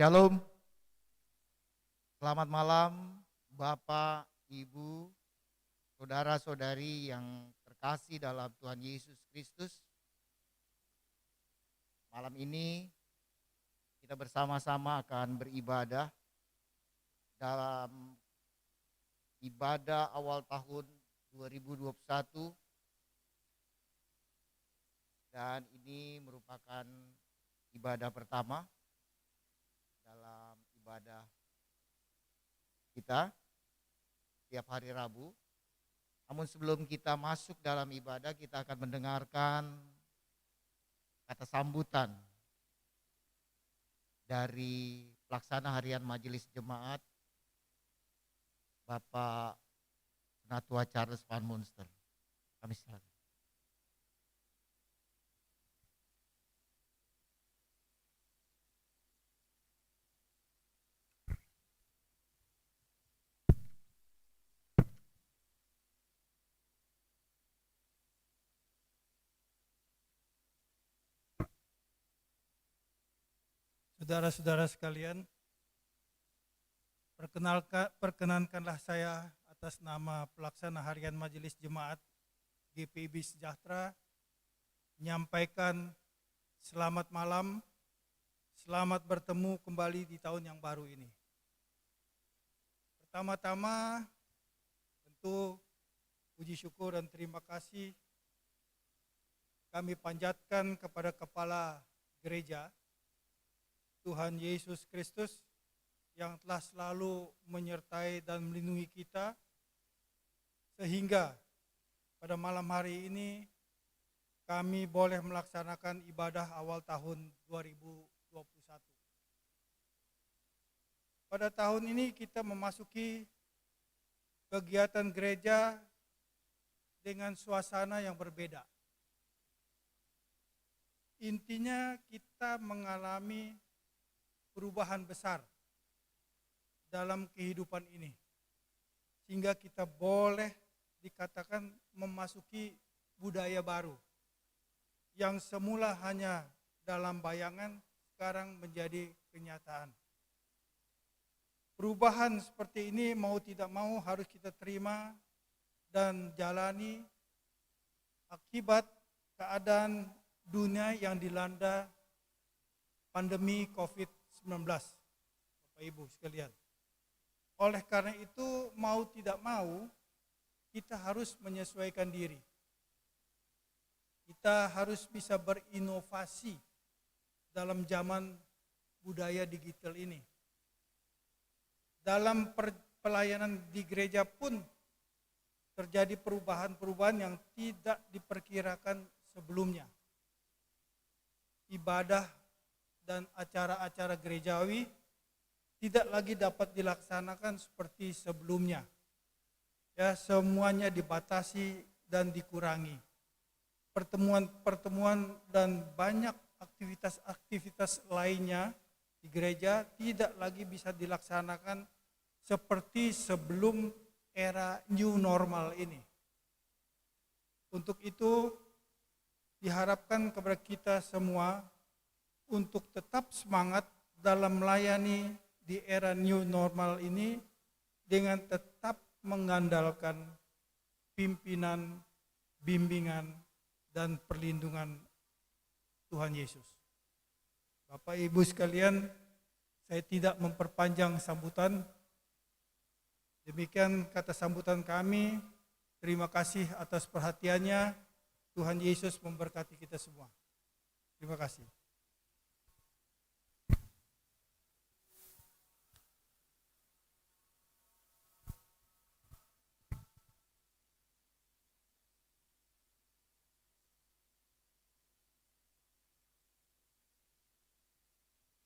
Shalom, selamat malam Bapak, Ibu, saudara-saudari yang terkasih dalam Tuhan Yesus Kristus. Malam ini kita bersama-sama akan beribadah dalam ibadah awal tahun 2021, dan ini merupakan ibadah pertama dalam ibadah kita tiap hari Rabu. Namun sebelum kita masuk dalam ibadah, kita akan mendengarkan kata sambutan dari pelaksana harian Majelis Jemaat Bapak Penatua Charles Van Munster. Kami silakan. Saudara-saudara sekalian, perkenankanlah saya atas nama pelaksana harian Majelis Jemaat GPIB Sejahtera menyampaikan selamat malam, selamat bertemu kembali di tahun yang baru ini. Pertama-tama tentu puji syukur dan terima kasih kami panjatkan kepada Kepala Gereja Tuhan Yesus Kristus yang telah selalu menyertai dan melindungi kita, sehingga pada malam hari ini kami boleh melaksanakan ibadah awal tahun 2021. Pada tahun ini kita memasuki kegiatan gereja dengan suasana yang berbeda. Intinya kita mengalami perubahan besar dalam kehidupan ini, sehingga kita boleh dikatakan memasuki budaya baru yang semula hanya dalam bayangan, sekarang menjadi kenyataan. Perubahan seperti ini mau tidak mau harus kita terima dan jalani akibat keadaan dunia yang dilanda pandemi COVID-19, Bapak Ibu sekalian. Oleh karena itu, mau tidak mau, kita harus menyesuaikan diri. Kita harus bisa berinovasi dalam zaman budaya digital ini. Dalam pelayanan di gereja pun terjadi perubahan-perubahan yang tidak diperkirakan sebelumnya. Ibadah dan acara-acara gerejawi tidak lagi dapat dilaksanakan seperti sebelumnya. Ya, semuanya dibatasi dan dikurangi. Pertemuan-pertemuan dan banyak aktivitas-aktivitas lainnya di gereja tidak lagi bisa dilaksanakan seperti sebelum era new normal ini. Untuk itu diharapkan kepada kita semua untuk tetap semangat dalam melayani di era new normal ini dengan tetap mengandalkan pimpinan, bimbingan, dan perlindungan Tuhan Yesus. Bapak Ibu sekalian, saya tidak memperpanjang sambutan. Demikian kata sambutan kami. Terima kasih atas perhatiannya. Tuhan Yesus memberkati kita semua. Terima kasih.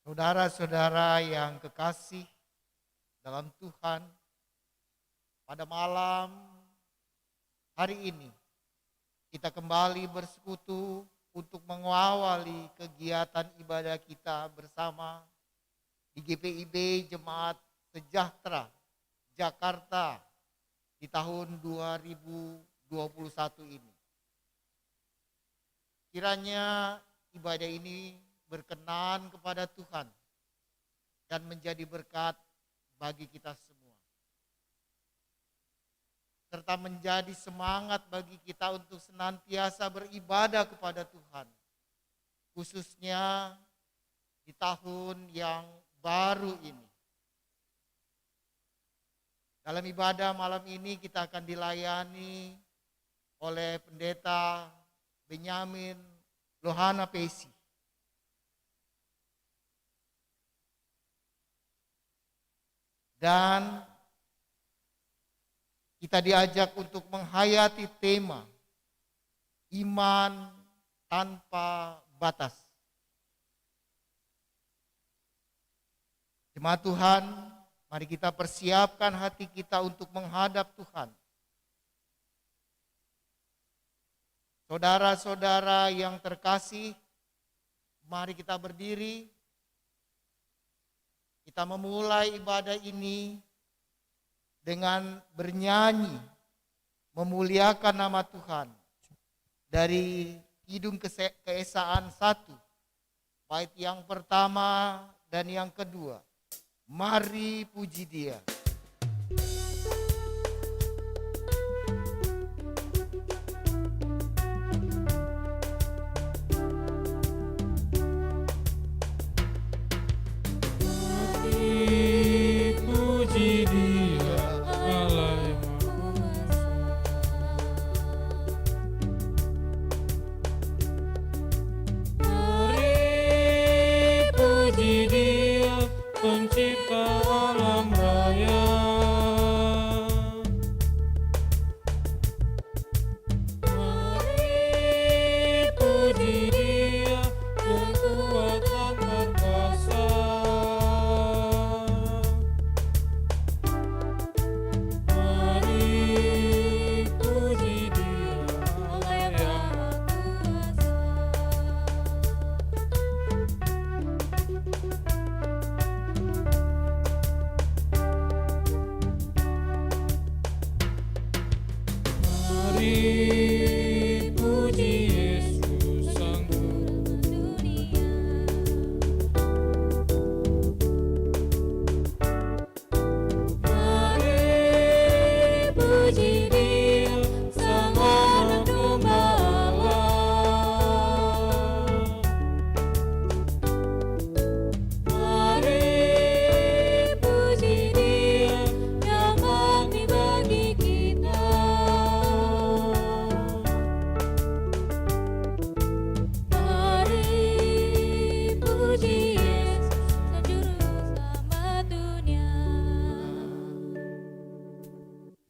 Saudara-saudara yang kekasih dalam Tuhan, pada malam hari ini kita kembali bersekutu untuk mengawali kegiatan ibadah kita bersama di GPIB Jemaat Sejahtera Jakarta di tahun 2021 ini. Kiranya ibadah ini berkenan kepada Tuhan dan menjadi berkat bagi kita semua. Serta menjadi semangat bagi kita untuk senantiasa beribadah kepada Tuhan. Khususnya di tahun yang baru ini. Dalam ibadah malam ini kita akan dilayani oleh Pendeta Benyamin Lohana Pesi. Dan kita diajak untuk menghayati tema iman tanpa batas. Jemaat Tuhan, mari kita persiapkan hati kita untuk menghadap Tuhan. Saudara-saudara yang terkasih, mari kita berdiri. Kita memulai ibadah ini dengan bernyanyi, memuliakan nama Tuhan. Dari Kidung Keesaan 1, bait yang pertama dan yang kedua. Mari puji Dia.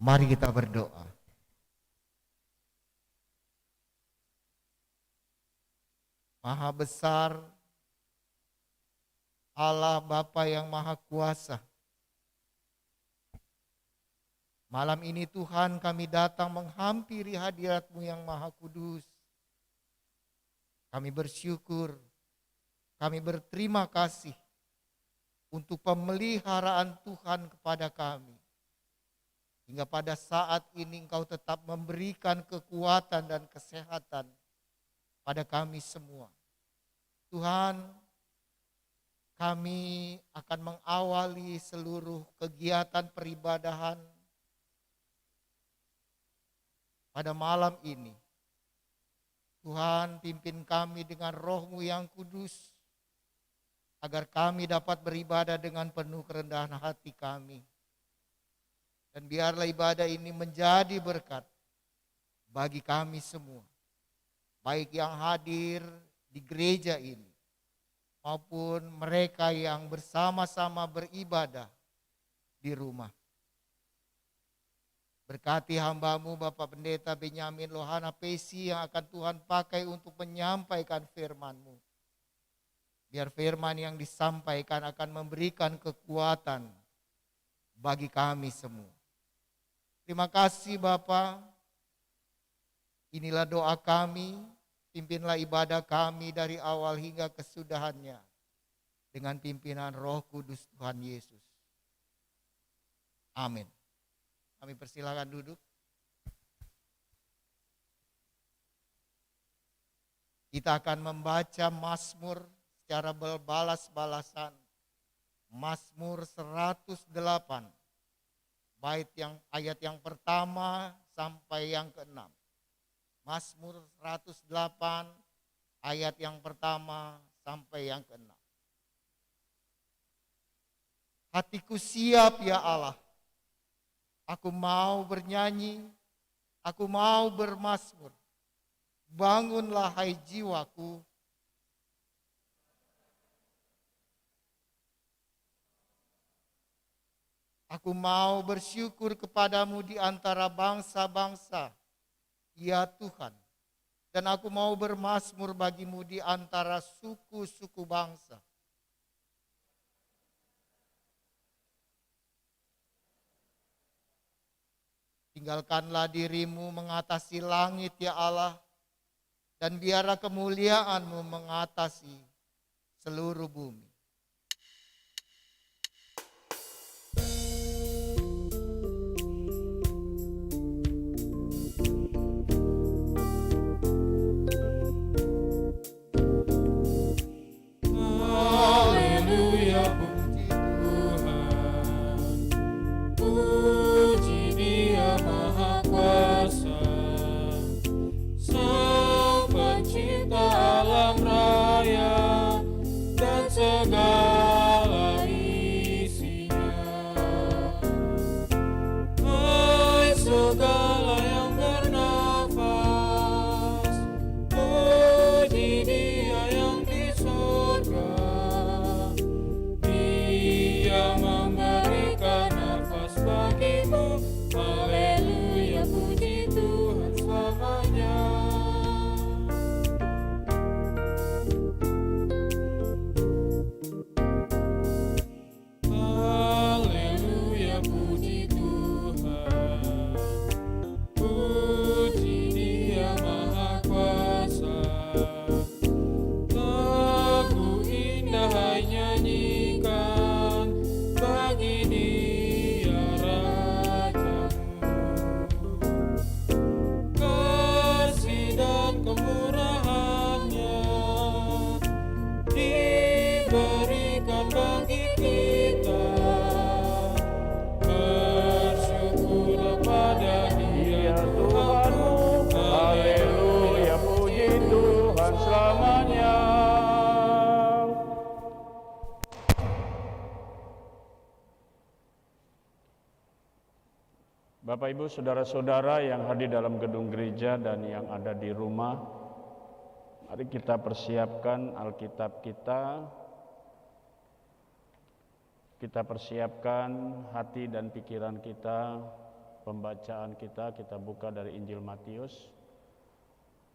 Mari kita berdoa. Maha besar Allah Bapa yang Maha Kuasa. Malam ini Tuhan kami datang menghampiri hadirat-Mu yang Maha Kudus. Kami bersyukur, kami berterima kasih untuk pemeliharaan Tuhan kepada kami. Hingga pada saat ini Engkau tetap memberikan kekuatan dan kesehatan pada kami semua. Tuhan, kami akan mengawali seluruh kegiatan peribadahan pada malam ini. Tuhan, pimpin kami dengan Roh-Mu yang kudus, agar kami dapat beribadah dengan penuh kerendahan hati kami. Dan biarlah ibadah ini menjadi berkat bagi kami semua. Baik yang hadir di gereja ini, maupun mereka yang bersama-sama beribadah di rumah. Berkati hamba-Mu Bapak Pendeta Benyamin Lohana Pesi yang akan Tuhan pakai untuk menyampaikan firman-Mu. Biar firman yang disampaikan akan memberikan kekuatan bagi kami semua. Terima kasih Bapa. Inilah doa kami, pimpinlah ibadah kami dari awal hingga kesudahannya dengan pimpinan Roh Kudus Tuhan Yesus. Amin. Kami persilakan duduk. Kita akan membaca Mazmur secara berbalas-balasan. Mazmur 108, ayat yang pertama sampai yang keenam. Mazmur 108, ayat yang pertama sampai yang keenam. Hatiku siap ya Allah, aku mau bernyanyi, aku mau bermazmur. Bangunlah hai jiwaku, aku mau bersyukur kepadamu di antara bangsa-bangsa, ya Tuhan. Dan aku mau bermazmur bagimu di antara suku-suku bangsa. Tinggalkanlah dirimu mengatasi langit ya Allah, dan biarlah kemuliaanmu mengatasi seluruh bumi. Haleluya, puji Tuhan, puji Dia Maha Kuasa, Sang Pencipta alam raya dan segala isinya. Hai segala yang bernafas, puji Dia yang di surga. Dia memberikan nafas bagimu. Haleluya, puji Tuhan selamanya. Haleluya, puji Tuhan, puji Dia Maha Kuasa. Lagu indah hai nyanyikan bagi Dia Rajamu. Kasih dan kemurahan-Nya diberikan bagi kita. Bersyukurlah pada Dia Tuhanmu. Haleluya, puji Tuhan selamanya. Bapak Ibu saudara-saudara yang hadir dalam gedung gereja dan yang ada di rumah, mari kita persiapkan Alkitab kita. Kita persiapkan hati dan pikiran kita, pembacaan kita buka dari Injil Matius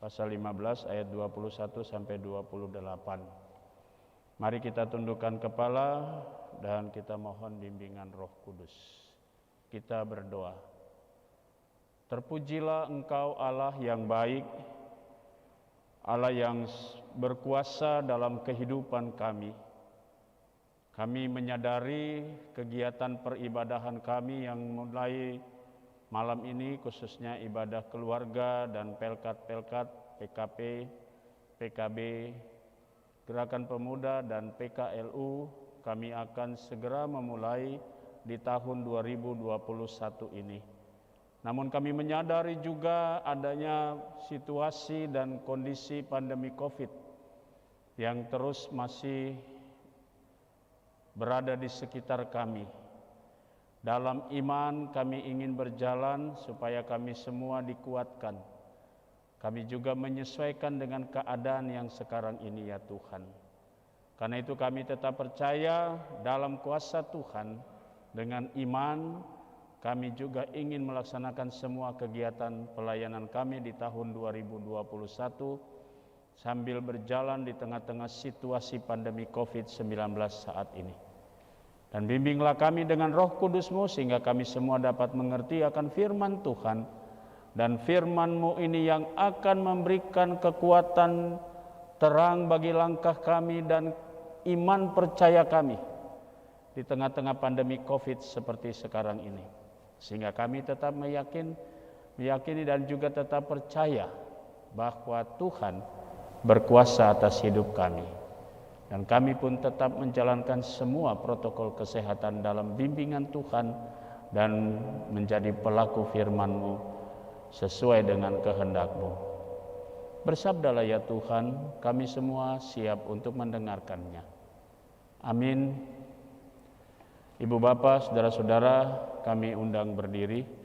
pasal 15 ayat 21 sampai 28. Mari kita tundukkan kepala dan kita mohon bimbingan Roh Kudus. Kita berdoa. Terpujilah Engkau Allah yang baik, Allah yang berkuasa dalam kehidupan kami. Kami menyadari kegiatan peribadahan kami yang mulai malam ini, khususnya ibadah keluarga dan pelkat-pelkat PKP, PKB, Gerakan Pemuda dan PKLU, kami akan segera memulai di tahun 2021 ini. Namun kami menyadari juga adanya situasi dan kondisi pandemi COVID yang terus masih berada di sekitar kami. Dalam iman kami ingin berjalan supaya kami semua dikuatkan. Kami juga menyesuaikan dengan keadaan yang sekarang ini ya Tuhan. Karena itu kami tetap percaya dalam kuasa Tuhan. Dengan iman kami juga ingin melaksanakan semua kegiatan pelayanan kami di tahun 2021 sambil berjalan di tengah-tengah situasi pandemi COVID-19 saat ini. Dan bimbinglah kami dengan Roh Kudus-Mu sehingga kami semua dapat mengerti akan firman Tuhan, dan firman-Mu ini yang akan memberikan kekuatan terang bagi langkah kami dan iman percaya kami di tengah-tengah pandemi COVID seperti sekarang ini. Sehingga kami tetap meyakini dan juga tetap percaya bahwa Tuhan berkuasa atas hidup kami. Dan kami pun tetap menjalankan semua protokol kesehatan dalam bimbingan Tuhan dan menjadi pelaku firman-Mu sesuai dengan kehendak-Mu. Bersabdalah ya Tuhan, kami semua siap untuk mendengarkannya. Amin. Ibu Bapak, saudara-saudara, kami undang berdiri.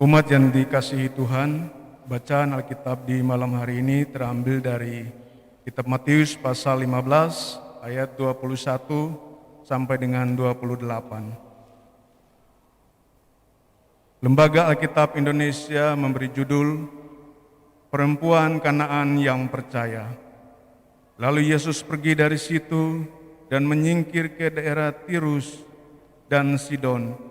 Umat yang dikasihi Tuhan, bacaan Alkitab di malam hari ini terambil dari Kitab Matius pasal 15 ayat 21 sampai dengan 28. Lembaga Alkitab Indonesia memberi judul Perempuan Kanaan yang Percaya. Lalu Yesus pergi dari situ dan menyingkir ke daerah Tirus dan Sidon.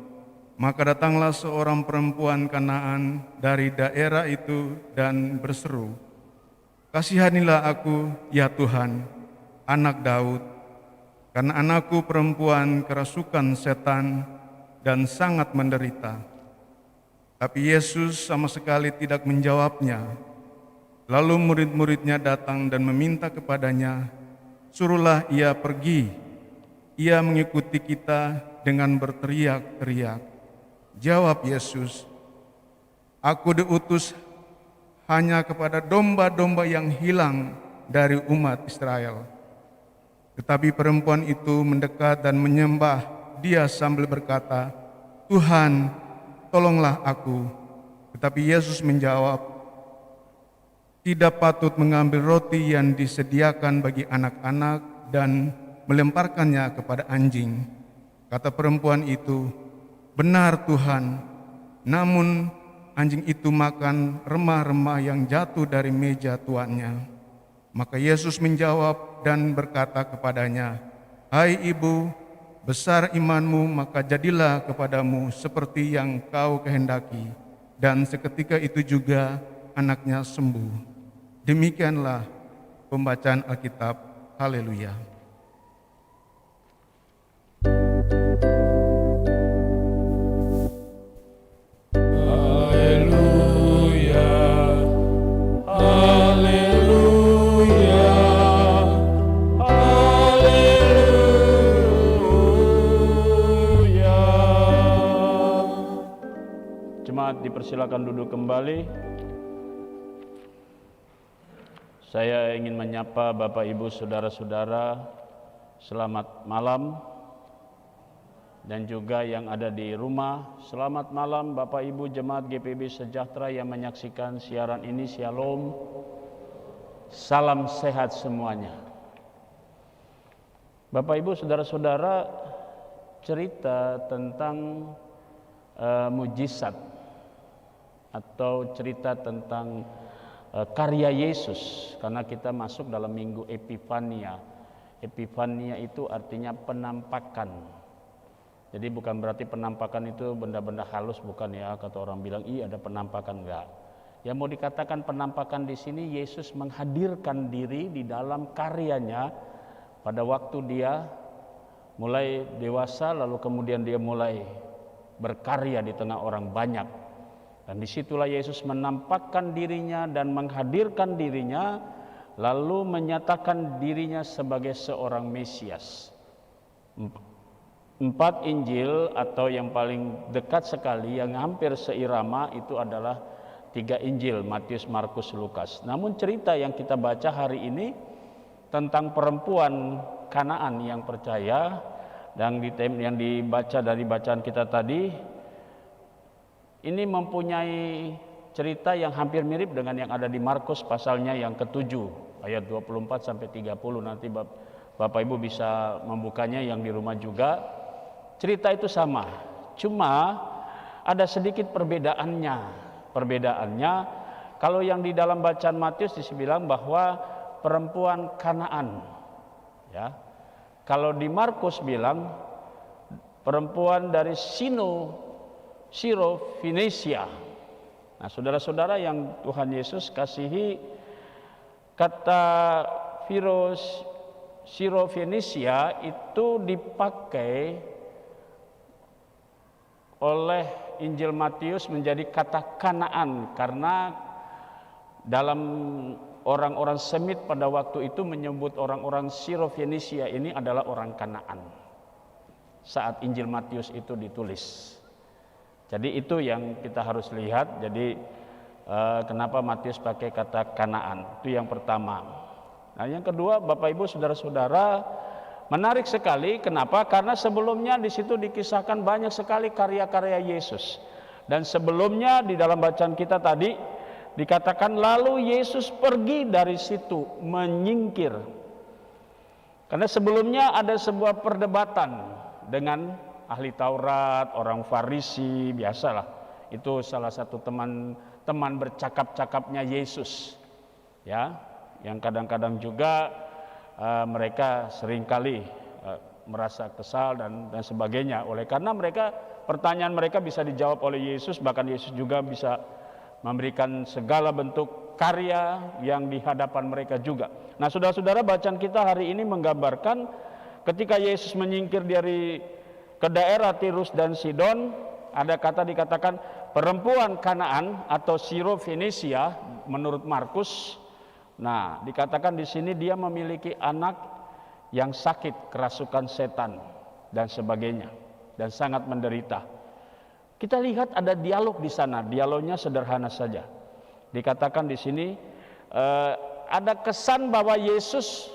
Maka datanglah seorang perempuan Kanaan dari daerah itu dan berseru, "Kasihanilah aku, ya Tuhan, anak Daud, karena anakku perempuan kerasukan setan dan sangat menderita." Tapi Yesus sama sekali tidak menjawabnya. Lalu murid-muridnya datang dan meminta kepadanya, "Suruhlah ia pergi." Ia mengikuti kita dengan berteriak-teriak. Jawab Yesus, "Aku diutus hanya kepada domba-domba yang hilang dari umat Israel." Tetapi perempuan itu mendekat dan menyembah Dia sambil berkata, "Tuhan, tolonglah aku." Tetapi Yesus menjawab, "Tidak patut mengambil roti yang disediakan bagi anak-anak dan melemparkannya kepada anjing." Kata perempuan itu, "Benar Tuhan, namun anjing itu makan remah-remah yang jatuh dari meja tuannya." Maka Yesus menjawab dan berkata kepadanya, "Hai ibu, besar imanmu, maka jadilah kepadamu seperti yang kau kehendaki." Dan seketika itu juga anaknya sembuh. Demikianlah pembacaan Alkitab. Haleluya. Dipersilakan duduk kembali. Saya ingin menyapa Bapak Ibu Saudara-saudara, selamat malam. Dan juga yang ada di rumah, selamat malam Bapak Ibu Jemaat GPB Sejahtera yang menyaksikan siaran ini. Shalom, salam sehat semuanya. Bapak Ibu Saudara-saudara, cerita tentang mujizat atau cerita tentang karya Yesus, karena kita masuk dalam minggu Epifania. Epifania itu artinya penampakan. Jadi bukan berarti penampakan itu benda-benda halus, bukan ya, kata orang bilang iya ada penampakan, enggak. Yang mau dikatakan penampakan di sini, Yesus menghadirkan diri di dalam karyanya pada waktu dia mulai dewasa, lalu kemudian dia mulai berkarya di tengah orang banyak. Dan disitulah Yesus menampakkan dirinya dan menghadirkan dirinya, lalu menyatakan dirinya sebagai seorang Mesias. 4 Injil atau yang paling dekat sekali, yang hampir seirama itu adalah 3 Injil, Matius, Markus, Lukas. Namun cerita yang kita baca hari ini tentang perempuan Kanaan yang percaya, dan yang dibaca dari bacaan kita tadi, ini mempunyai cerita yang hampir mirip dengan yang ada di Markus pasalnya yang ke-7 ayat 24 sampai 30. Nanti Bapak Ibu bisa membukanya yang di rumah juga. Cerita itu sama, cuma ada sedikit perbedaannya. Perbedaannya, kalau yang di dalam bacaan Matius dibilang bahwa perempuan Kanaan, ya. Kalau di Markus bilang perempuan dari Siro-Fenisia. Nah, saudara-saudara yang Tuhan Yesus kasihi, kata Siro-Fenisia itu dipakai oleh Injil Matius menjadi kata Kanaan, karena dalam orang-orang Semit pada waktu itu menyebut orang-orang Siro-Fenisia ini adalah orang Kanaan saat Injil Matius itu ditulis. Jadi itu yang kita harus lihat. Jadi kenapa Matius pakai kata Kanaan, itu yang pertama. Nah, yang kedua, Bapak Ibu saudara-saudara, menarik sekali. Kenapa? Karena sebelumnya di situ dikisahkan banyak sekali karya-karya Yesus. Dan sebelumnya di dalam bacaan kita tadi dikatakan lalu Yesus pergi dari situ, menyingkir. Karena sebelumnya ada sebuah perdebatan dengan ahli Taurat, orang Farisi, biasalah. Itu salah satu teman bercakap-cakapnya Yesus. Ya, yang kadang-kadang juga mereka seringkali merasa kesal dan sebagainya. Oleh karena pertanyaan mereka bisa dijawab oleh Yesus, bahkan Yesus juga bisa memberikan segala bentuk karya yang di hadapan mereka juga. Nah, saudara-saudara, bacaan kita hari ini menggambarkan ketika Yesus menyingkir dari ke daerah Tirus dan Sidon, ada dikatakan perempuan Kanaan atau Siro-Fenisia menurut Markus. Nah, dikatakan di sini dia memiliki anak yang sakit kerasukan setan dan sebagainya dan sangat menderita. Kita lihat ada dialog di sana. Dialognya sederhana saja. Dikatakan di sini ada kesan bahwa Yesus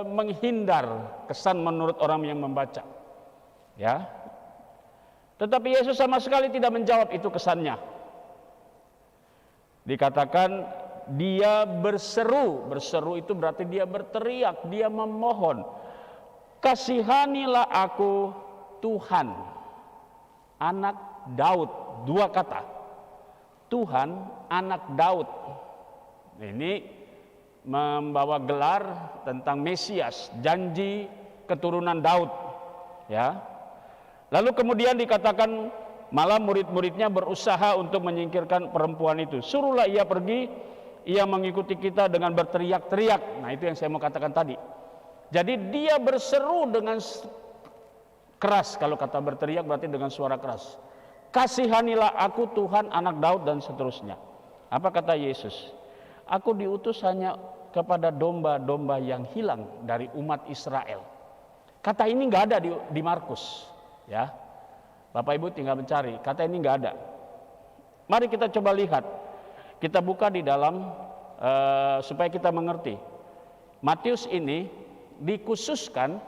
menghindar, kesan menurut orang yang membaca. Ya. Tetapi Yesus sama sekali tidak menjawab itu kesannya. Dikatakan dia berseru itu berarti dia berteriak, dia memohon, kasihanilah aku Tuhan, anak Daud. Dua kata, Tuhan, anak Daud. Ini membawa gelar tentang Mesias, janji keturunan Daud. Ya. Lalu kemudian dikatakan malah murid-muridnya berusaha untuk menyingkirkan perempuan itu. Suruhlah ia pergi. Ia mengikuti kita dengan berteriak-teriak. Nah, itu yang saya mau katakan tadi. Jadi dia berseru dengan keras. Kalau kata berteriak berarti dengan suara keras. Kasihanilah aku Tuhan, anak Daud, dan seterusnya. Apa kata Yesus? Aku diutus hanya kepada domba-domba yang hilang dari umat Israel. Kata ini nggak ada di Markus. Ya, Bapak Ibu tinggal mencari. Kata ini nggak ada. Mari kita coba lihat. Kita buka di dalam supaya kita mengerti. Matius ini dikhususkan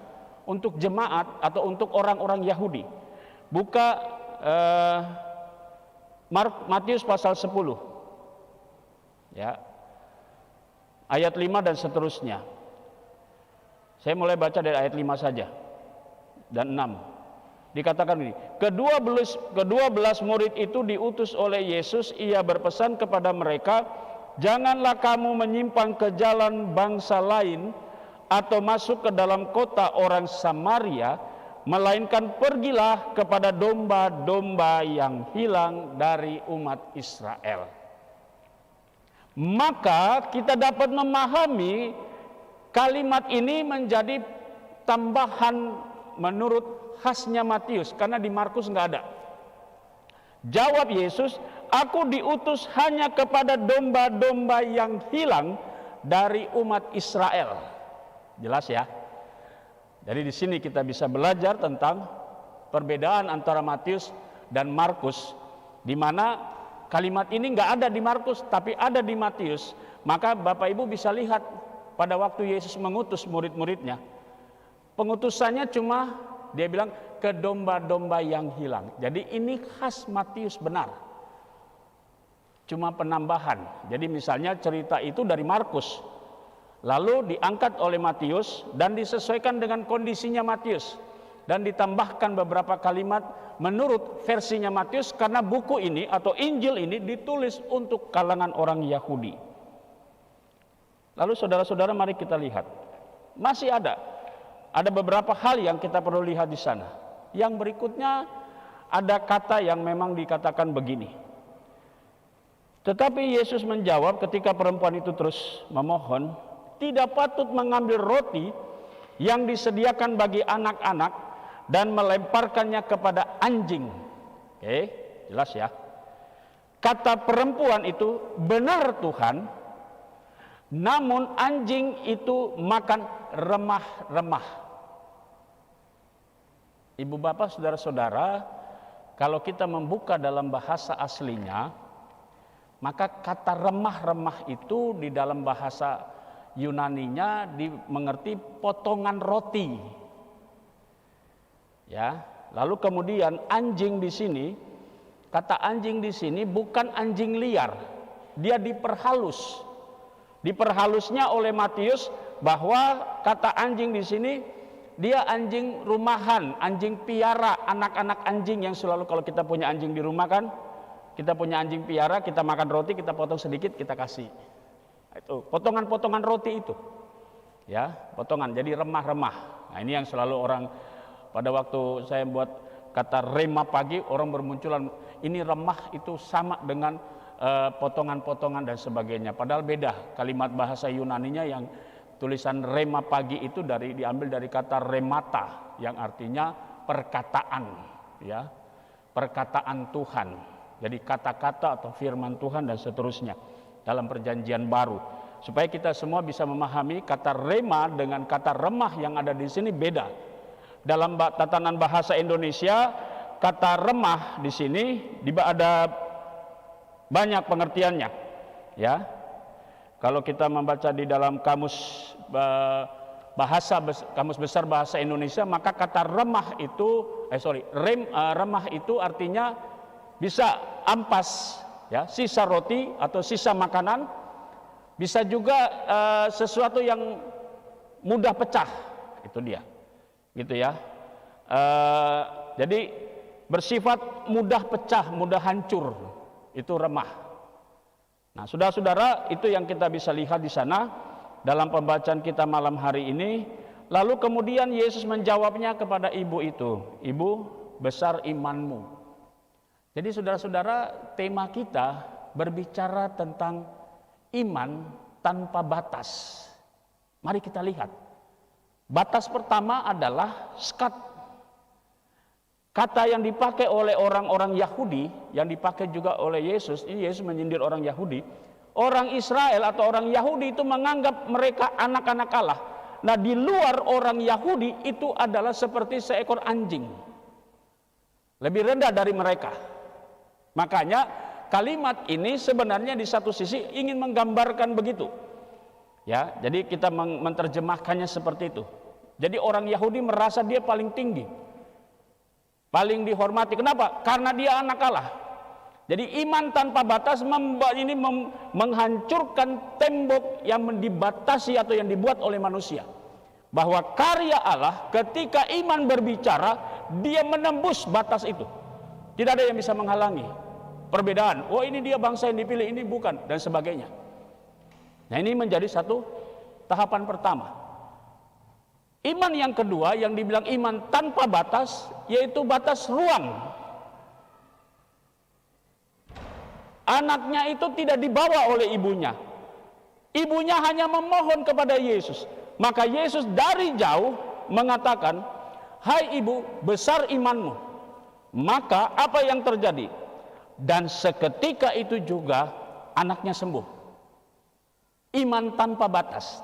untuk jemaat atau untuk orang-orang Yahudi. Buka Matius pasal 10. Ya. Ayat 5 dan seterusnya. Saya mulai baca dari ayat 5 saja dan 6. Dikatakan ini, kedua belas murid itu diutus oleh Yesus. Ia berpesan kepada mereka, janganlah kamu menyimpang ke jalan bangsa lain atau masuk ke dalam kota orang Samaria, melainkan pergilah kepada domba-domba yang hilang dari umat Israel. Maka kita dapat memahami kalimat ini menjadi tambahan menurut khasnya Matius, karena di Markus nggak ada. Jawab Yesus, aku diutus hanya kepada domba-domba yang hilang dari umat Israel. Jelas ya? Jadi di sini kita bisa belajar tentang perbedaan antara Matius dan Markus, di mana kalimat ini nggak ada di Markus tapi ada di Matius. Maka Bapak Ibu bisa lihat pada waktu Yesus mengutus murid-muridnya, pengutusannya cuma dia bilang ke domba-domba yang hilang. Jadi ini khas Matius benar. Cuma penambahan. Jadi misalnya cerita itu dari Markus, lalu diangkat oleh Matius dan disesuaikan dengan kondisinya Matius, dan ditambahkan beberapa kalimat menurut versinya Matius, karena buku ini atau Injil ini ditulis untuk kalangan orang Yahudi. Lalu saudara-saudara, mari kita lihat. Masih ada beberapa hal yang kita perlu lihat di sana. Yang berikutnya ada kata yang memang dikatakan begini. Tetapi Yesus menjawab ketika perempuan itu terus memohon, tidak patut mengambil roti yang disediakan bagi anak-anak dan melemparkannya kepada anjing. Oke, jelas ya. Kata perempuan itu, benar Tuhan, namun anjing itu makan remah-remah. Ibu bapak saudara-saudara, kalau kita membuka dalam bahasa aslinya, maka kata remah-remah itu di dalam bahasa Yunaninya dimengerti potongan roti. Ya, lalu kemudian anjing di sini, kata anjing di sini bukan anjing liar, dia diperhalus. Diperhalusnya oleh Matius bahwa kata anjing di sini dia anjing rumahan, anjing piara, anak-anak anjing yang selalu kalau kita punya anjing di rumah kan, kita punya anjing piara, kita makan roti, kita potong sedikit, kita kasih. Itu potongan-potongan roti itu. Ya, potongan jadi remah-remah. Nah, ini yang selalu orang pada waktu saya buat kata rema pagi, orang bermunculan ini remah itu sama dengan potongan-potongan dan sebagainya. Padahal beda kalimat bahasa Yunaninya yang tulisan rema pagi itu diambil dari kata remata yang artinya perkataan, ya, perkataan Tuhan. Jadi kata-kata atau firman Tuhan dan seterusnya dalam perjanjian baru. Supaya kita semua bisa memahami kata rema dengan kata remah yang ada di sini beda. Dalam tatanan bahasa Indonesia, kata remah di sini ada banyak pengertiannya, ya. Kalau kita membaca di dalam kamus kamus besar bahasa Indonesia, maka kata remah itu, remah itu artinya bisa ampas, ya, sisa roti atau sisa makanan, bisa juga sesuatu yang mudah pecah, itu dia. Gitu ya. Jadi bersifat mudah pecah, mudah hancur, itu remah. Nah, saudara-saudara, itu yang kita bisa lihat di sana dalam pembacaan kita malam hari ini. Lalu kemudian Yesus menjawabnya kepada ibu itu, "Ibu, besar imanmu." Jadi saudara-saudara, tema kita berbicara tentang iman tanpa batas. Mari kita lihat. Batas pertama adalah skat. Kata yang dipakai oleh orang-orang Yahudi, yang dipakai juga oleh Yesus, ini Yesus menyindir orang Yahudi. Orang Israel atau orang Yahudi itu menganggap mereka anak-anak Allah. Nah, di luar orang Yahudi itu adalah seperti seekor anjing. Lebih rendah dari mereka. Makanya kalimat ini sebenarnya di satu sisi ingin menggambarkan begitu. Ya, jadi kita menerjemahkannya seperti itu. Jadi orang Yahudi merasa dia paling tinggi, paling dihormati. Kenapa? Karena dia anak Allah. Jadi iman tanpa batas menghancurkan tembok yang dibatasi atau yang dibuat oleh manusia. Bahwa karya Allah ketika iman berbicara, dia menembus batas itu. Tidak ada yang bisa menghalangi. Perbedaan, oh ini dia bangsa yang dipilih, ini bukan, dan sebagainya. Nah, ini menjadi satu tahapan pertama. Iman yang kedua yang dibilang iman tanpa batas, yaitu batas ruang. Anaknya itu tidak dibawa oleh ibunya. Ibunya hanya memohon kepada Yesus. Maka Yesus dari jauh mengatakan, "Hai ibu, besar imanmu." Maka apa yang terjadi? Dan seketika itu juga anaknya sembuh. Iman tanpa batas,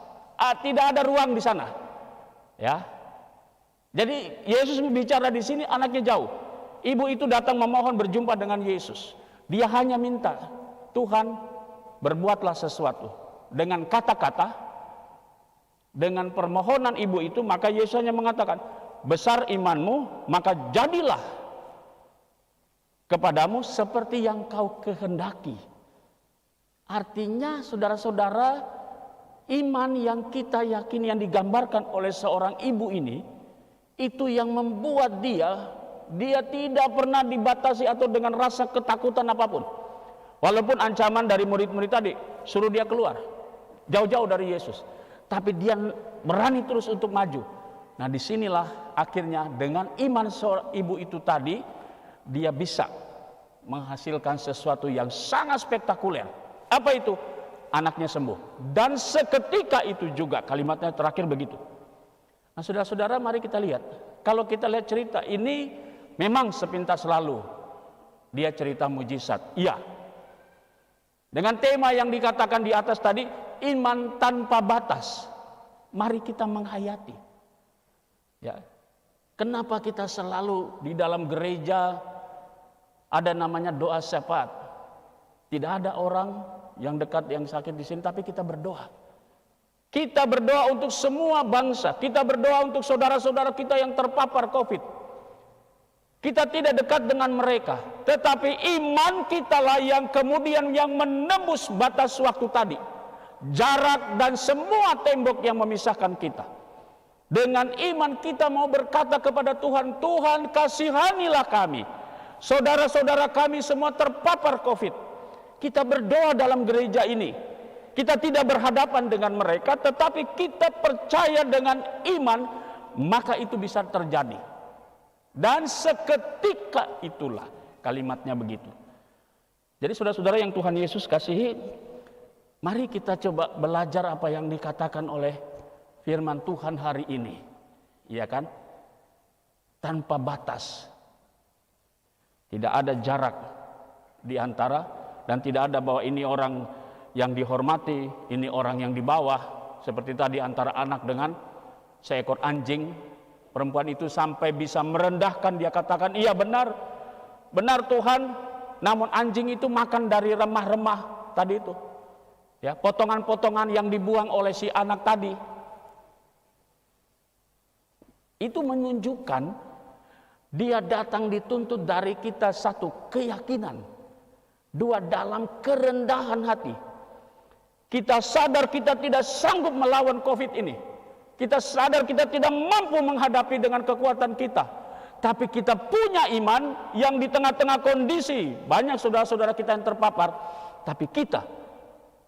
tidak ada ruang di sana, ya. Jadi Yesus bicara di sini, anaknya jauh. Ibu itu datang memohon berjumpa dengan Yesus. Dia hanya minta, "Tuhan, berbuatlah sesuatu." Dengan kata-kata, dengan permohonan ibu itu, maka Yesus hanya mengatakan, "Besar imanmu, maka jadilah kepadamu seperti yang kau kehendaki." Artinya saudara-saudara, iman yang kita yakini yang digambarkan oleh seorang ibu ini, itu yang membuat dia tidak pernah dibatasi atau dengan rasa ketakutan apapun. Walaupun ancaman dari murid-murid tadi suruh dia keluar jauh-jauh dari Yesus, tapi dia berani terus untuk maju. Nah, disinilah akhirnya dengan iman seorang ibu itu tadi, dia bisa menghasilkan sesuatu yang sangat spektakuler. Apa itu? Anaknya sembuh. Dan seketika itu juga, kalimatnya terakhir begitu. Nah, saudara-saudara, mari kita lihat. Kalau kita lihat cerita ini, memang sepintas lalu. dia cerita mujizat. Iya. Dengan tema yang dikatakan di atas tadi, iman tanpa batas. Mari kita menghayati. Ya. Kenapa kita selalu di dalam gereja ada namanya doa syafaat? Tidak ada orang yang dekat yang sakit di sini, tapi kita berdoa. Kita berdoa untuk semua bangsa. Kita berdoa untuk saudara-saudara kita yang terpapar COVID. Kita tidak dekat dengan mereka, tetapi iman kitalah yang kemudian yang menembus batas waktu tadi. Jarak dan semua tembok yang memisahkan kita. Dengan iman kita mau berkata kepada Tuhan, Tuhan kasihanilah kami. Saudara-saudara kami semua terpapar COVID. Kita berdoa dalam gereja ini. Kita tidak berhadapan dengan mereka, tetapi kita percaya dengan iman, maka itu bisa terjadi. Dan seketika itulah, kalimatnya begitu. Jadi saudara-saudara yang Tuhan Yesus kasihi, mari kita coba belajar apa yang dikatakan oleh firman Tuhan hari ini. Iya kan? Tanpa batas. Tidak ada jarak di antara, dan tidak ada bahwa ini orang yang dihormati, ini orang yang di bawah. Seperti tadi antara anak dengan seekor anjing. Perempuan itu sampai bisa merendahkan, dia katakan, iya benar Tuhan, namun anjing itu makan dari remah-remah tadi itu. Ya, potongan-potongan yang dibuang oleh si anak tadi. Itu menunjukkan dia datang dituntut dari kita satu, keyakinan. Dua, dalam kerendahan hati. Kita sadar kita tidak sanggup melawan COVID ini. Kita sadar kita tidak mampu menghadapi dengan kekuatan kita. Tapi kita punya iman yang di tengah-tengah kondisi banyak saudara-saudara kita yang terpapar. Tapi kita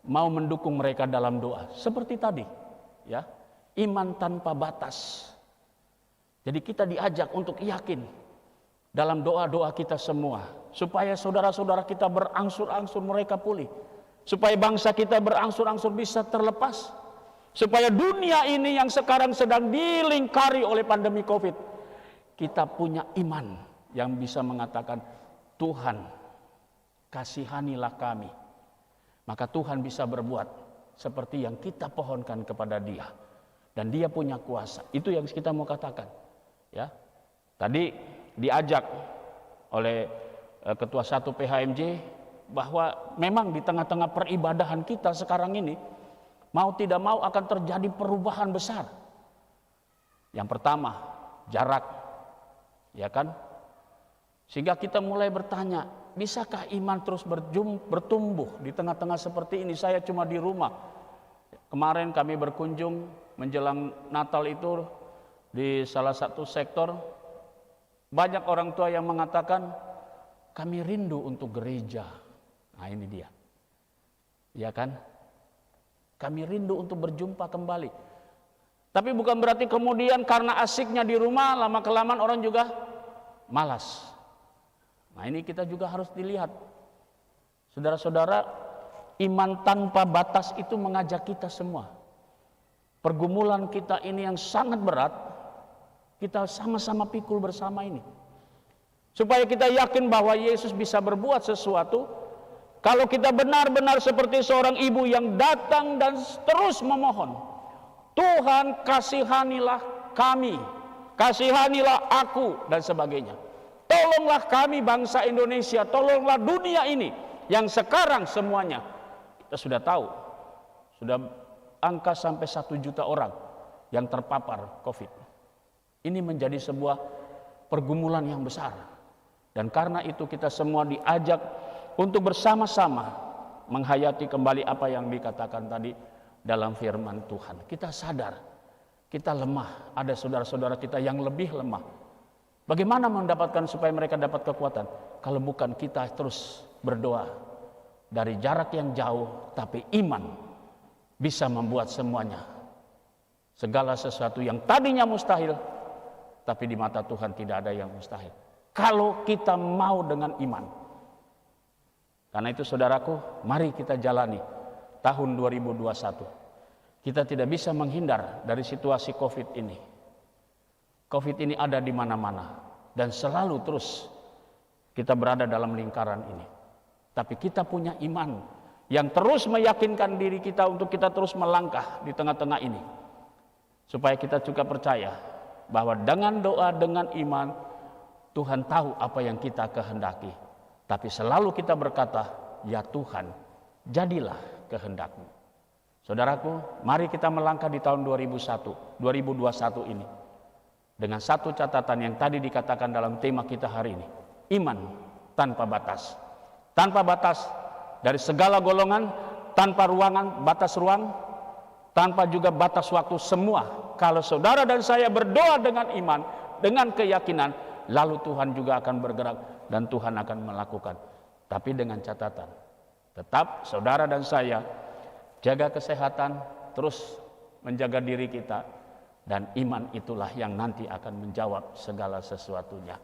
mau mendukung mereka dalam doa. Seperti tadi. Ya, iman tanpa batas. Jadi kita diajak untuk yakin dalam doa-doa kita semua. Supaya saudara-saudara kita berangsur-angsur mereka pulih. Supaya bangsa kita berangsur-angsur bisa terlepas. Supaya dunia ini yang sekarang sedang dilingkari oleh pandemi COVID, kita punya iman yang bisa mengatakan, Tuhan kasihanilah kami. Maka Tuhan bisa berbuat seperti yang kita pohonkan kepada Dia, dan Dia punya kuasa. Itu yang kita mau katakan. Ya, tadi diajak oleh Ketua 1 PHMJ bahwa memang di tengah-tengah peribadahan kita sekarang ini, mau tidak mau akan terjadi perubahan besar. Yang pertama, jarak. Ya kan? Sehingga kita mulai bertanya, bisakah iman terus bertumbuh di tengah-tengah seperti ini? Saya cuma di rumah. Kemarin kami berkunjung menjelang Natal itu di salah satu sektor. Banyak orang tua yang mengatakan, kami rindu untuk gereja. Nah ini dia. Ya kan? Kami rindu untuk berjumpa kembali. Tapi bukan berarti kemudian karena asiknya di rumah, lama-kelamaan orang juga malas. Nah ini kita juga harus dilihat. Saudara-saudara, iman tanpa batas itu mengajak kita semua. Pergumulan kita ini yang sangat berat, kita sama-sama pikul bersama ini. Supaya kita yakin bahwa Yesus bisa berbuat sesuatu. Kalau kita benar-benar seperti seorang ibu yang datang dan terus memohon, Tuhan kasihanilah kami, kasihanilah aku, dan sebagainya. Tolonglah kami bangsa Indonesia, tolonglah dunia ini yang sekarang semuanya kita sudah tahu, sudah angka sampai 1 juta orang yang terpapar COVID. Ini menjadi sebuah pergumulan yang besar. Dan karena itu kita semua diajak untuk bersama-sama menghayati kembali apa yang dikatakan tadi dalam firman Tuhan. Kita sadar, kita lemah. Ada saudara-saudara kita yang lebih lemah. Bagaimana mendapatkan supaya mereka dapat kekuatan? Kalau bukan kita terus berdoa dari jarak yang jauh, tapi iman bisa membuat semuanya. Segala sesuatu yang tadinya mustahil, tapi di mata Tuhan tidak ada yang mustahil. Kalau kita mau dengan iman. Karena itu saudaraku, mari kita jalani tahun 2021. Kita tidak bisa menghindar dari situasi COVID ini. COVID ini ada di mana-mana dan selalu terus kita berada dalam lingkaran ini. Tapi kita punya iman yang terus meyakinkan diri kita untuk kita terus melangkah di tengah-tengah ini. Supaya kita juga percaya bahwa dengan doa, dengan iman, Tuhan tahu apa yang kita kehendaki. Tapi selalu kita berkata, ya Tuhan, jadilah kehendak-Mu. Saudaraku, mari kita melangkah di tahun 2021 ini. Dengan satu catatan yang tadi dikatakan dalam tema kita hari ini. Iman tanpa batas. Tanpa batas dari segala golongan, tanpa batas ruang, tanpa juga batas waktu, semua. Kalau saudara dan saya berdoa dengan iman, dengan keyakinan, lalu Tuhan juga akan bergerak dan Tuhan akan melakukan. Tapi dengan catatan, tetap saudara dan saya jaga kesehatan, terus menjaga diri kita, dan iman itulah yang nanti akan menjawab segala sesuatunya.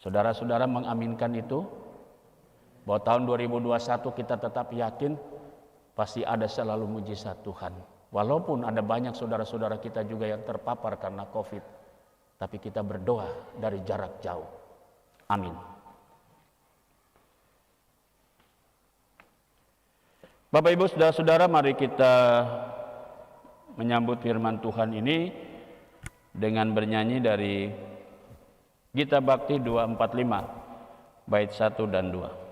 Saudara-saudara mengaminkan itu, bahwa tahun 2021 kita tetap yakin pasti ada selalu mujizat Tuhan. Walaupun ada banyak saudara-saudara kita juga yang terpapar karena COVID, tapi kita berdoa dari jarak jauh. Amin. Bapak Ibu saudara-saudara, mari kita menyambut firman Tuhan ini dengan bernyanyi dari Gita Bakti 245 bait 1 dan 2.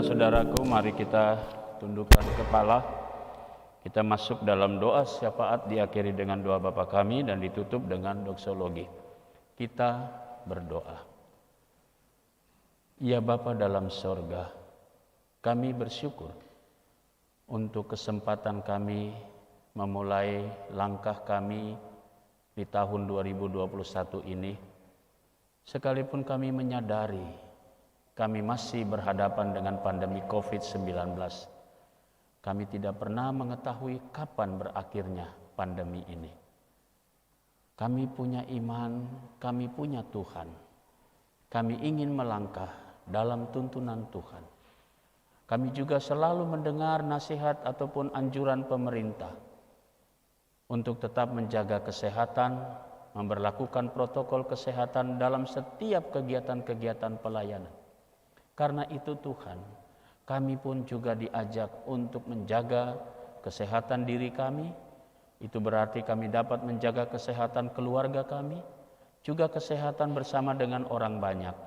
Saudara-saudaraku, mari kita tundukkan kepala. Kita masuk dalam doa syafaat, diakhiri dengan doa Bapa kami dan ditutup dengan doksologi. Kita berdoa. Ya Bapa dalam sorga, kami bersyukur untuk kesempatan kami memulai langkah kami di tahun 2021 ini. Sekalipun kami menyadari kami masih berhadapan dengan pandemi COVID-19. Kami tidak pernah mengetahui kapan berakhirnya pandemi ini. Kami punya iman, kami punya Tuhan. Kami ingin melangkah dalam tuntunan Tuhan. Kami juga selalu mendengar nasihat ataupun anjuran pemerintah untuk tetap menjaga kesehatan, memberlakukan protokol kesehatan dalam setiap kegiatan-kegiatan pelayanan. Karena itu Tuhan, kami pun juga diajak untuk menjaga kesehatan diri kami. Itu berarti kami dapat menjaga kesehatan keluarga kami, juga kesehatan bersama dengan orang banyak.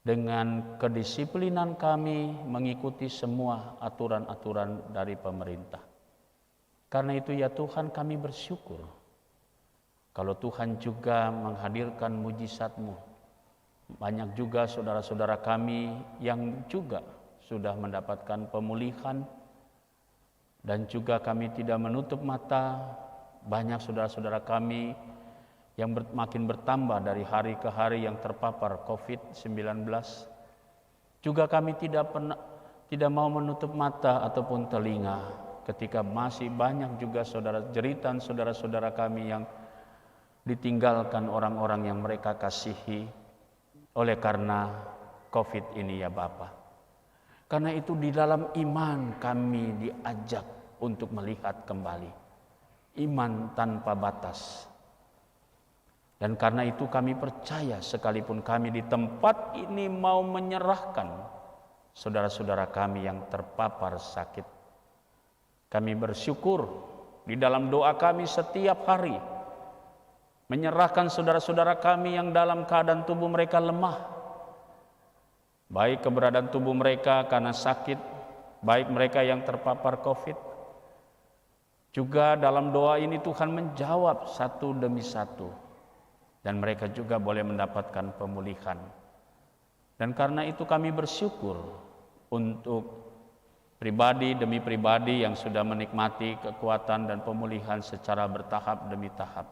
Dengan kedisiplinan kami mengikuti semua aturan-aturan dari pemerintah. Karena itu ya Tuhan, kami bersyukur kalau Tuhan juga menghadirkan mujizat-Mu. Banyak juga saudara-saudara kami yang juga sudah mendapatkan pemulihan, dan juga kami tidak menutup mata banyak saudara-saudara kami yang makin bertambah dari hari ke hari yang terpapar COVID-19. Juga kami tidak mau menutup mata ataupun telinga ketika masih banyak juga jeritan saudara-saudara kami yang ditinggalkan orang-orang yang mereka kasihi oleh karena COVID ini ya Bapa. Karena itu di dalam iman kami diajak untuk melihat kembali. Iman tanpa batas. Dan karena itu kami percaya sekalipun kami di tempat ini mau menyerahkan saudara-saudara kami yang terpapar sakit. Kami bersyukur di dalam doa kami setiap hari menyerahkan saudara-saudara kami yang dalam keadaan tubuh mereka lemah. Baik keberadaan tubuh mereka karena sakit, baik mereka yang terpapar COVID. Juga dalam doa ini Tuhan menjawab satu demi satu. Dan mereka juga boleh mendapatkan pemulihan. Dan karena itu kami bersyukur untuk pribadi demi pribadi yang sudah menikmati kekuatan dan pemulihan secara bertahap demi tahap.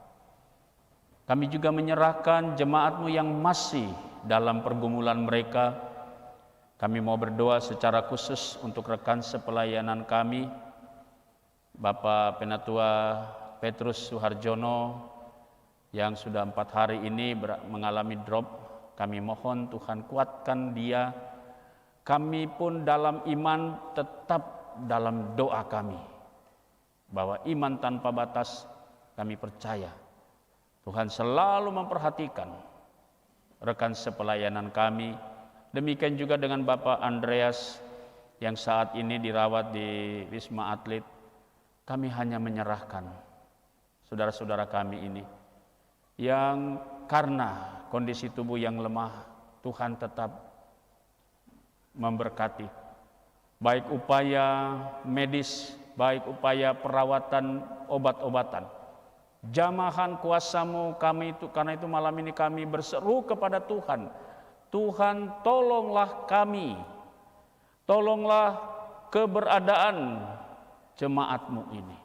Kami juga menyerahkan jemaat-Mu yang masih dalam pergumulan mereka. Kami mau berdoa secara khusus untuk rekan sepelayanan kami, Bapak Penatua Petrus Suharjono, yang sudah 4 hari ini mengalami drop. Kami mohon Tuhan kuatkan dia. Kami pun dalam iman tetap dalam doa kami, bahwa iman tanpa batas kami percaya Tuhan selalu memperhatikan rekan sepelayanan kami. Demikian juga dengan Bapak Andreas yang saat ini dirawat di Wisma Atlet. Kami hanya menyerahkan saudara-saudara kami ini yang karena kondisi tubuh yang lemah, Tuhan tetap memberkati. Baik upaya medis, baik upaya perawatan obat-obatan. Jamahan kuasa-Mu kami itu, karena itu malam ini kami berseru kepada Tuhan. Tuhan tolonglah kami. Tolonglah keberadaan jemaat-Mu ini.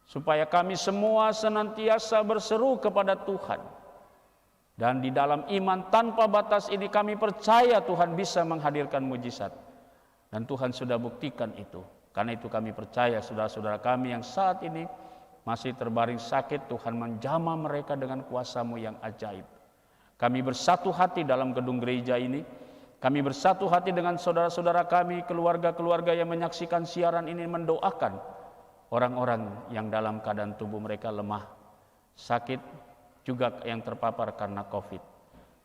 Supaya kami semua senantiasa berseru kepada Tuhan. Dan di dalam iman tanpa batas ini kami percaya Tuhan bisa menghadirkan mujizat. Dan Tuhan sudah buktikan itu. Karena itu kami percaya saudara-saudara kami yang saat ini masih terbaring sakit, Tuhan menjamah mereka dengan kuasa-Mu yang ajaib. Kami bersatu hati dalam gedung gereja ini. Kami bersatu hati dengan saudara-saudara kami, keluarga-keluarga yang menyaksikan siaran ini, mendoakan orang-orang yang dalam keadaan tubuh mereka lemah, sakit, juga yang terpapar karena COVID.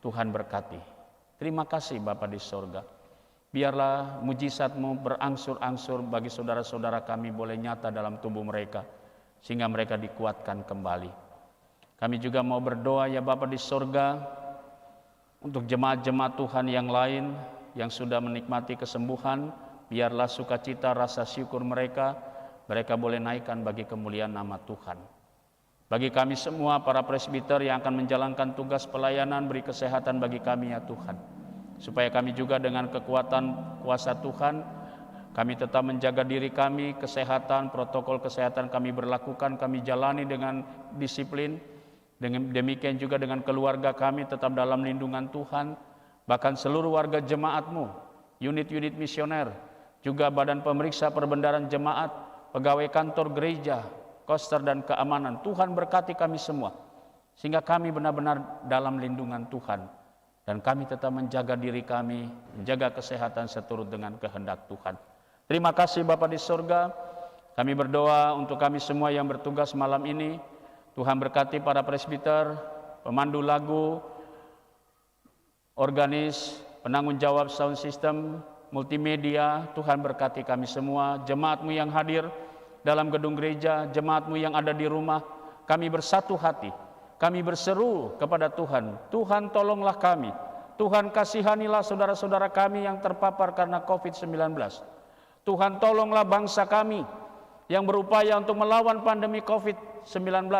Tuhan berkati. Terima kasih Bapa di sorga. Biarlah mujizat-Mu berangsur-angsur bagi saudara-saudara kami boleh nyata dalam tubuh mereka, sehingga mereka dikuatkan kembali. Kami juga mau berdoa ya Bapa di sorga, untuk jemaat-jemaat Tuhan yang lain yang sudah menikmati kesembuhan. Biarlah sukacita rasa syukur mereka boleh naikkan bagi kemuliaan nama Tuhan. Bagi kami semua para presbiter yang akan menjalankan tugas pelayanan, beri kesehatan bagi kami ya Tuhan. Supaya kami juga dengan kekuatan kuasa Tuhan, kami tetap menjaga diri kami, kesehatan, protokol kesehatan kami berlakukan, kami jalani dengan disiplin. Demikian juga dengan keluarga kami tetap dalam lindungan Tuhan. Bahkan seluruh warga jemaat-Mu, unit-unit misioner, juga badan pemeriksa perbendaharaan jemaat, pegawai kantor gereja, koster dan keamanan. Tuhan berkati kami semua, sehingga kami benar-benar dalam lindungan Tuhan. Dan kami tetap menjaga diri kami, menjaga kesehatan seturut dengan kehendak Tuhan. Terima kasih Bapa di sorga. Kami berdoa untuk kami semua yang bertugas malam ini. Tuhan berkati para presbiter, pemandu lagu, organis, penanggung jawab sound system, multimedia. Tuhan berkati kami semua, jemaat-Mu yang hadir dalam gedung gereja, jemaat-Mu yang ada di rumah. Kami bersatu hati, kami berseru kepada Tuhan, Tuhan tolonglah kami, Tuhan kasihanilah saudara-saudara kami yang terpapar karena COVID-19. Tuhan tolonglah bangsa kami yang berupaya untuk melawan pandemi COVID-19,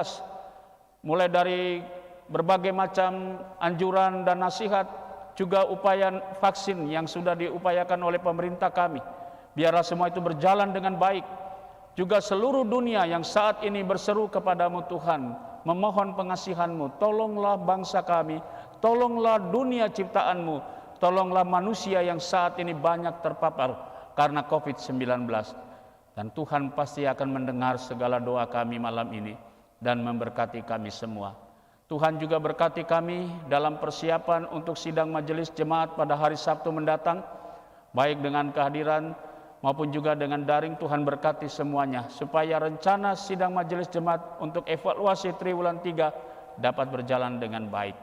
mulai dari berbagai macam anjuran dan nasihat, juga upaya vaksin yang sudah diupayakan oleh pemerintah kami. Biarlah semua itu berjalan dengan baik. Juga seluruh dunia yang saat ini berseru kepadamu Tuhan, memohon pengasihan-Mu, tolonglah bangsa kami, tolonglah dunia ciptaan-Mu, tolonglah manusia yang saat ini banyak terpapar karena COVID-19. Dan Tuhan pasti akan mendengar segala doa kami malam ini dan memberkati kami semua. Tuhan juga berkati kami dalam persiapan untuk sidang majelis jemaat pada hari Sabtu mendatang, baik dengan kehadiran maupun juga dengan daring. Tuhan berkati semuanya, supaya rencana sidang majelis jemaat untuk evaluasi triwulan 3 dapat berjalan dengan baik.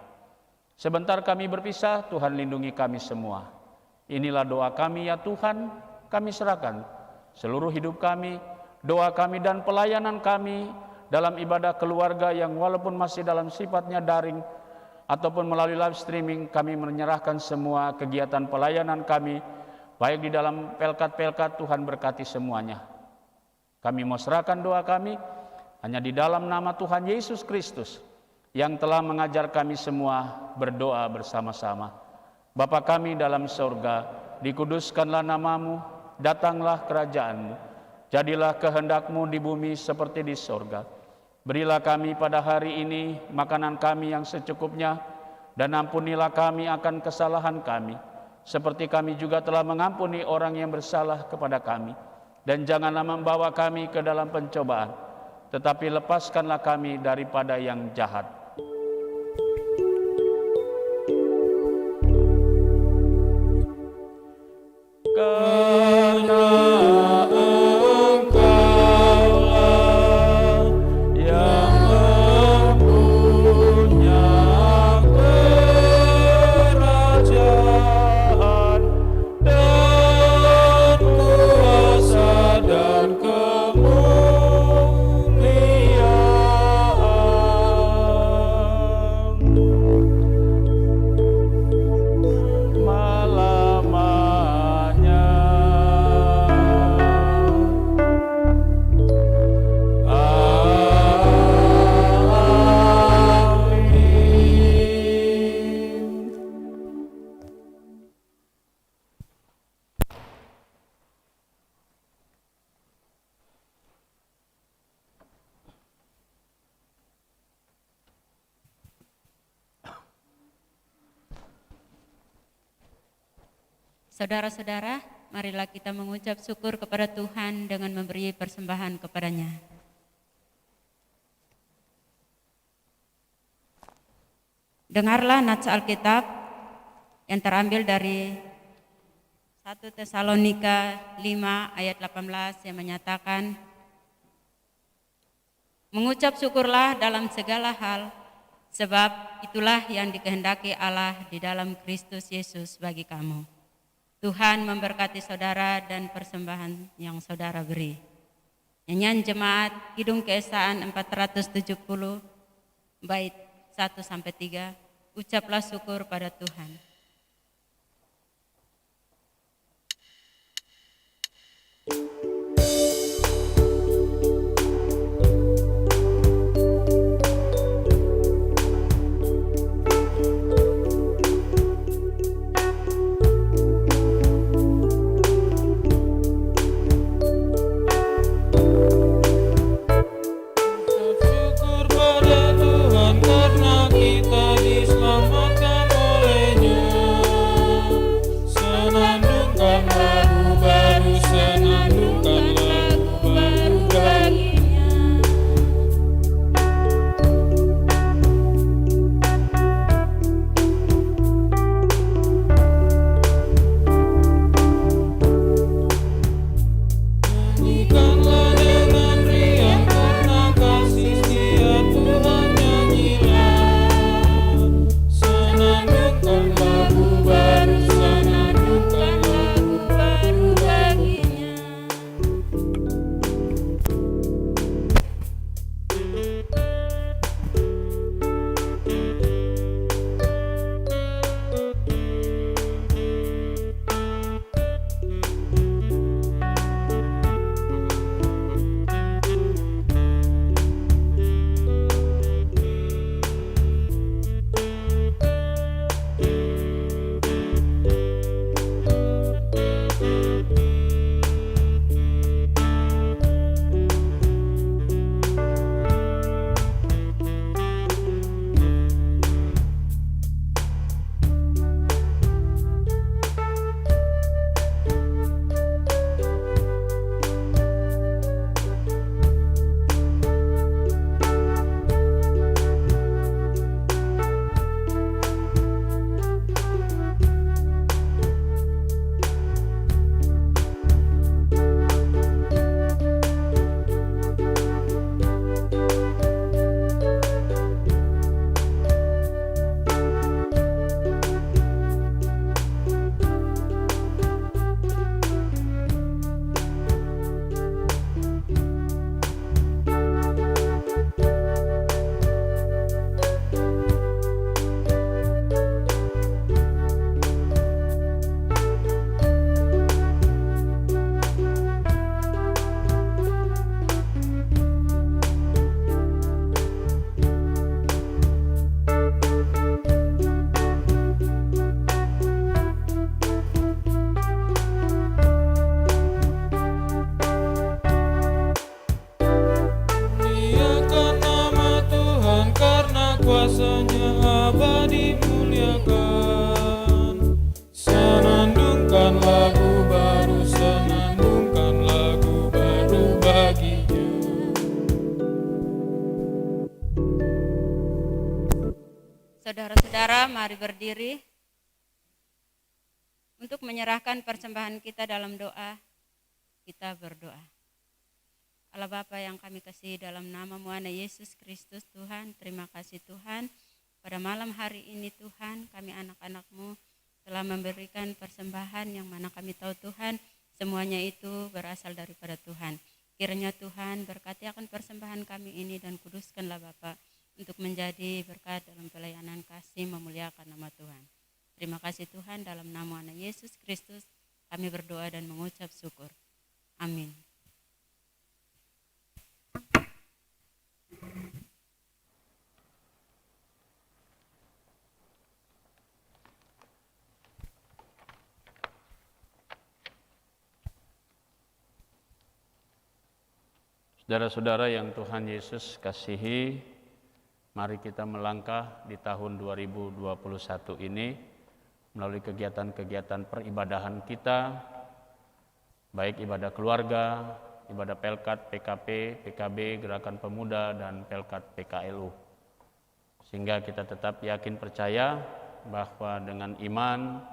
Sebentar kami berpisah, Tuhan lindungi kami semua. Inilah doa kami ya Tuhan, kami serahkan seluruh hidup kami, doa kami dan pelayanan kami dalam ibadah keluarga yang walaupun masih dalam sifatnya daring ataupun melalui live streaming. Kami menyerahkan semua kegiatan pelayanan kami, baik di dalam pelkat-pelkat. Tuhan berkati semuanya. Kami mau serahkan doa kami hanya di dalam nama Tuhan Yesus Kristus yang telah mengajar kami semua berdoa bersama-sama. Bapa kami dalam sorga, dikuduskanlah namamu, datanglah kerajaan-Mu, jadilah kehendak-Mu di bumi seperti di sorga. Berilah kami pada hari ini makanan kami yang secukupnya, dan ampunilah kami akan kesalahan kami, seperti kami juga telah mengampuni orang yang bersalah kepada kami. Dan janganlah membawa kami ke dalam pencobaan, tetapi lepaskanlah kami daripada yang jahat. Karena Engkaulah yang mempunyai kerajaan dan kuasa dan kemuliaan malamanya. Amin. Saudara-saudara, marilah kita mengucap syukur kepada Tuhan dengan memberi persembahan kepada-Nya. Dengarlah nats Alkitab yang terambil dari 1 Tesalonika 5 ayat 18 yang menyatakan, mengucap syukurlah dalam segala hal, sebab itulah yang dikehendaki Allah di dalam Kristus Yesus bagi kamu. Tuhan memberkati saudara dan persembahan yang saudara beri. Nyanyian Jemaat Kidung Keesaan 470 bait 1-3. Ucaplah syukur pada Tuhan. Syukur pada Tuhan karena kita diselamatkan oleh-Nya. berdiri untuk menyerahkan persembahan kita dalam doa. Kita berdoa. Allah Bapa yang kami kasih, dalam nama-Mu anak Yesus Kristus Tuhan, terima kasih Tuhan. Pada malam hari ini Tuhan, kami anak-anak-Mu telah memberikan persembahan yang mana kami tahu Tuhan, semuanya itu berasal daripada Tuhan. Kiranya Tuhan berkati akan persembahan kami ini dan kuduskanlah Bapa untuk menjadi berkat dalam pelayanan kasih memuliakan nama Tuhan. Terima kasih Tuhan, dalam nama anak Yesus Kristus kami berdoa dan mengucap syukur. Amin. Saudara-saudara yang Tuhan Yesus kasihi, mari kita melangkah di tahun 2021 ini melalui kegiatan-kegiatan peribadahan kita, baik ibadah keluarga, ibadah Pelkat, PKP, PKB, Gerakan Pemuda, dan Pelkat PKLU. Sehingga kita tetap yakin percaya bahwa dengan iman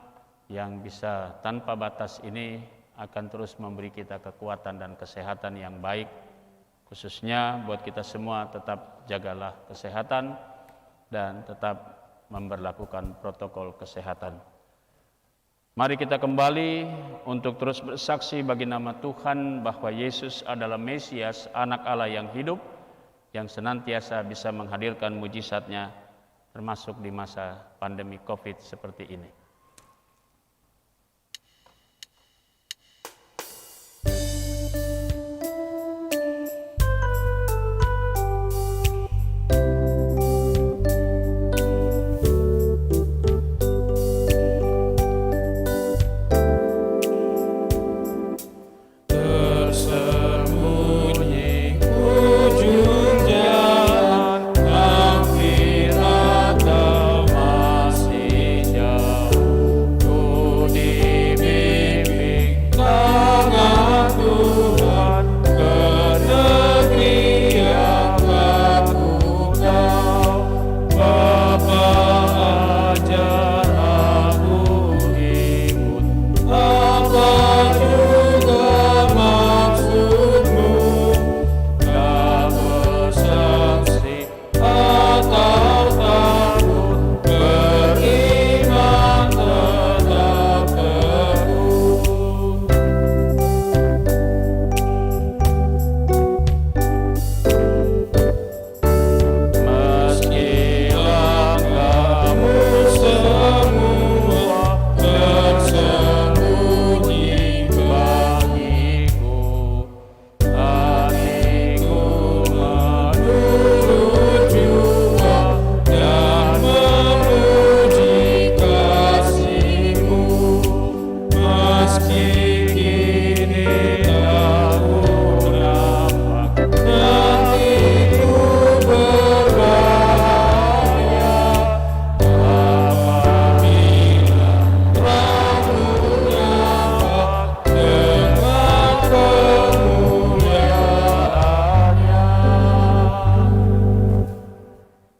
yang bisa tanpa batas ini akan terus memberi kita kekuatan dan kesehatan yang baik. Khususnya buat kita semua, tetap jagalah kesehatan dan tetap memberlakukan protokol kesehatan. Mari kita kembali untuk terus bersaksi bagi nama Tuhan bahwa Yesus adalah Mesias, anak Allah yang hidup, yang senantiasa bisa menghadirkan mujizatnya, termasuk di masa pandemi COVID seperti ini.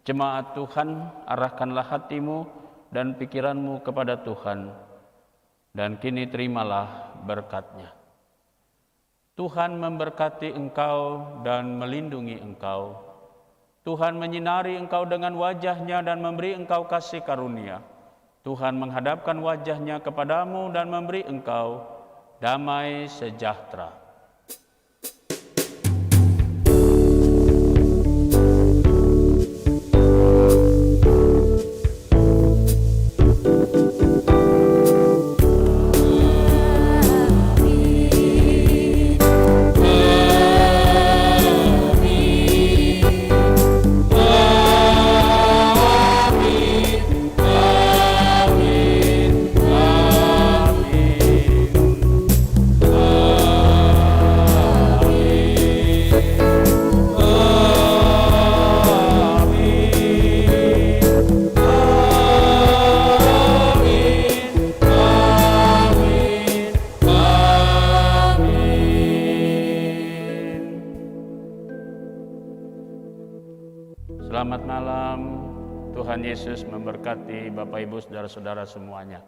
Jemaat Tuhan, arahkanlah hatimu dan pikiranmu kepada Tuhan, dan kini terimalah berkat-Nya. Tuhan memberkati engkau dan melindungi engkau. Tuhan menyinari engkau dengan wajah-Nya dan memberi engkau kasih karunia. Tuhan menghadapkan wajah-Nya kepadamu dan memberi engkau damai sejahtera. Selamat malam, Tuhan Yesus memberkati Bapak Ibu saudara-saudara semuanya.